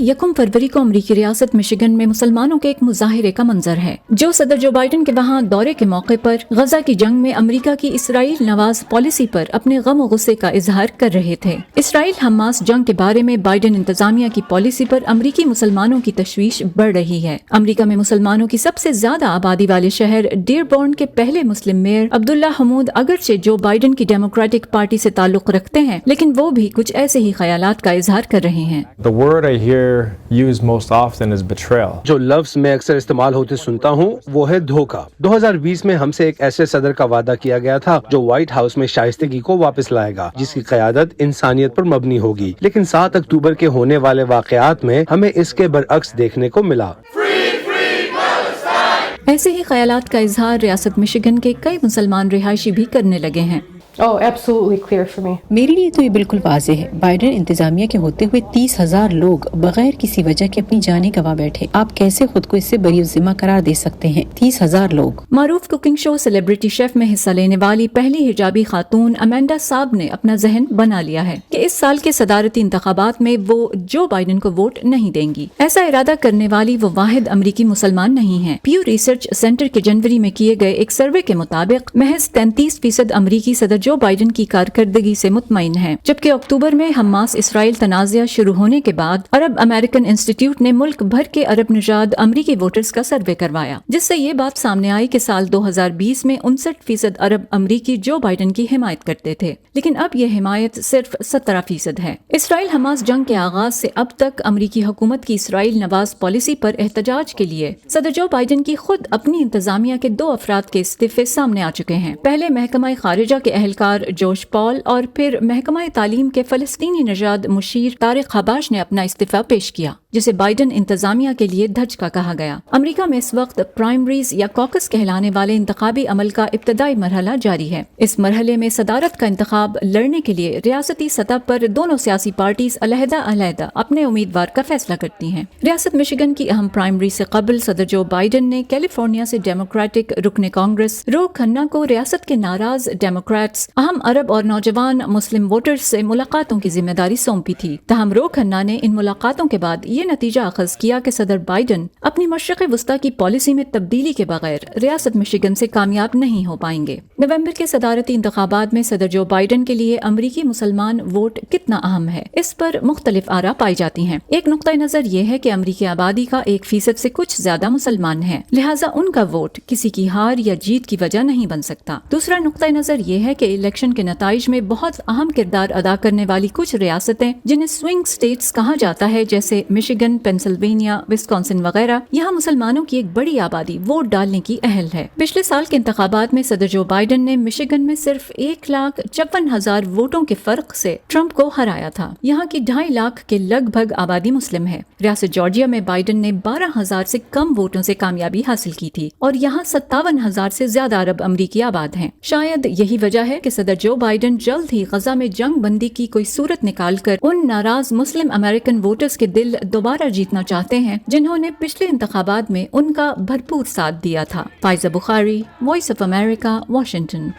1 फरवरी को अमरीकी रियासत मिशिगन में मुसलमानों के एक मुजाहिरे का मंजर है, जो सदर जो बाइडन के वहाँ दौरे के मौके पर गजा की जंग में अमरीका की इसराइल नवाज पॉलिसी पर अपने गम और गुस्से का इजहार कर रहे थे। इसराइल हमास जंग के बारे में बाइडन इंतजामिया की पॉलिसी पर अमरीकी मुसलमानों की तशवीश बढ़ रही है। अमरीका में मुसलमानों की सबसे ज्यादा आबादी वाले शहर डियरबॉर्न के पहले मुस्लिम मेयर अब्दुल्ला हमूद अगरचे जो बाइडन की डेमोक्रेटिक पार्टी से ताल्लुक रखते हैं, लेकिन वो भी कुछ ऐसे ही ख्यालात का इजहार कर रहे हैं। The word I hear used most often is betrayal. जो लफ्ज मैं अक्सर इस्तेमाल होते सुनता हूँ वो है धोखा। 2020 में हमसे एक ऐसे सदर का वादा किया गया था जो व्हाइट हाउस में शाइस्तगी को वापस लाएगा, जिसकी क़यादत इंसानियत पर मबनी होगी, लेकिन 7 अक्टूबर के होने वाले वाक़यात में हमें इसके बरअक्स देखने को मिला। ऐसे ही ख्यालात का इजहार रियासत मिशिगन के कई मुसलमान रिहायशी भी करने लगे हैं। Oh, absolutely clear for me. मेरे लिए तो ये बिल्कुल वाज़ेह है। बाइडन इंतजामिया के होते हुए 30,000 लोग बगैर किसी वजह के अपनी जानें गंवा बैठे। आप कैसे खुद को इससे बरी ज़िम्मा करार दे सकते हैं? 30,000 लोग। मारूफ कुकिंग शो सेलिब्रिटी शेफ में हिस्सा लेने वाली पहली हिजाबी खातून अमेंडा साब ने अपना जहन बना लिया है कि इस साल के सदारती इंतखाबात में वो जो बाइडन को वोट नहीं देंगी। ऐसा इरादा करने वाली वो वाहिद अमरीकी मुसलमान नहीं है। प्यू रिसर्च सेंटर के जनवरी में किए गए एक सर्वे के मुताबिक महज 33% अमरीकी सदर जो बाइडन की कारकर्दगी से मुतमईन है, जबकि अक्टूबर में हमास इसराइल तनाज़ा शुरू होने के बाद अरब अमेरिकन इंस्टीट्यूट ने मुल्क भर के अरब निजाद अमरीकी वोटर्स का सर्वे करवाया, जिससे ये बात सामने आई कि साल 2020 में 59% अरब अमरीकी जो बाइडन की हिमायत करते थे, लेकिन अब ये हिमायत सिर्फ 17% है। इसराइल हमास जंग के आगाज से अब तक अमरीकी हुकूमत की इसराइल नवाज पॉलिसी पर एहतजाज के लिए सदर जो बाइडन की खुद अपनी इंतजामिया के 2 अफराद के इस्तीफे सामने आ चुके हैं। पहले महकमा खारिजा के अहलकार जोश पॉल और फिर महकमा तालीम के फलस्तीनी नजाद मुशीर तारिक हबाश ने अपना इस्तीफा पेश किया, जिसे बाइडन इंतजामिया के लिए धचका कहा गया। अमेरिका में इस वक्त प्राइमरीज या कॉकस कहलाने वाले इंतखाबी अमल का इब्तदाई मरहला जारी है। इस मरहले में सदारत का इंतखाब लड़ने के लिए रियासती सतह पर दोनों सियासी पार्टीज अलहदा अपने उम्मीदवार का फैसला करती हैं। रियासत मिशिगन की अहम प्राइमरी से कबल सदर जो बाइडन ने कैलिफोर्निया से डेमोक्रेटिक रुकने कांग्रेस रो खन्ना को रियासत के नाराज डेमोक्रेट्स अहम अरब और नौजवान मुस्लिम वोटर्स से मुलाकातों की जिम्मेदारी सौंपी थी। तहम रो खन्ना ने इन मुलाकातों के बाद ये नतीजा अखज़ किया कि सदर बाइडन अपनी मशरिक़ वस्ता की पॉलिसी में तब्दीली के बगैर रियासत मिशिगन से कामयाब नहीं हो पाएंगे। नवंबर के सदारती इंतखाबात में सदर जो बाइडन के लिए अमरीकी मुसलमान वोट कितना अहम है, इस पर मुख्तलिफ आरा पाई जाती हैं। एक नुक्ता नजर ये है कि अमरीकी आबादी का 1% से कुछ ज्यादा मुसलमान है, लिहाजा उनका वोट किसी की हार या जीत की वजह नहीं बन सकता। दूसरा नुक्ता नजर ये है कि इलेक्शन के नताइज में बहुत अहम किरदार अदा करने वाली कुछ रियासतें जिन्हें स्विंग स्टेट्स कहा जाता है, जैसे मिशिगन, पेंसिल्वेनिया, विस्कॉन्सिन वगैरह, यहाँ मुसलमानों की एक बड़ी आबादी वोट डालने की अहल है। पिछले साल के इंतखाबात में सदर जो बाइडन ने मिशिगन में सिर्फ 1,54,000 वोटों के फर्क से ट्रंप को हराया था। यहाँ की 2.5 लाख के लगभग आबादी मुस्लिम है। रियासत जॉर्जिया में बाइडन ने 12,000 से कम वोटों से कामयाबी हासिल की थी और यहाँ 57,000 से ज्यादा अरब अमरीकी आबाद हैं। शायद यही वजह है कि सदर जो बाइडन जल्द ही गजा में जंग बंदी की कोई सूरत निकालकर उन नाराज मुस्लिम अमेरिकन वोटर्स के दिल दोबारा जीतना चाहते हैं, जिन्होंने पिछले इंतखाबात में उनका भरपूर साथ दिया था। Pfizer Bukhari, voice of America, Washington.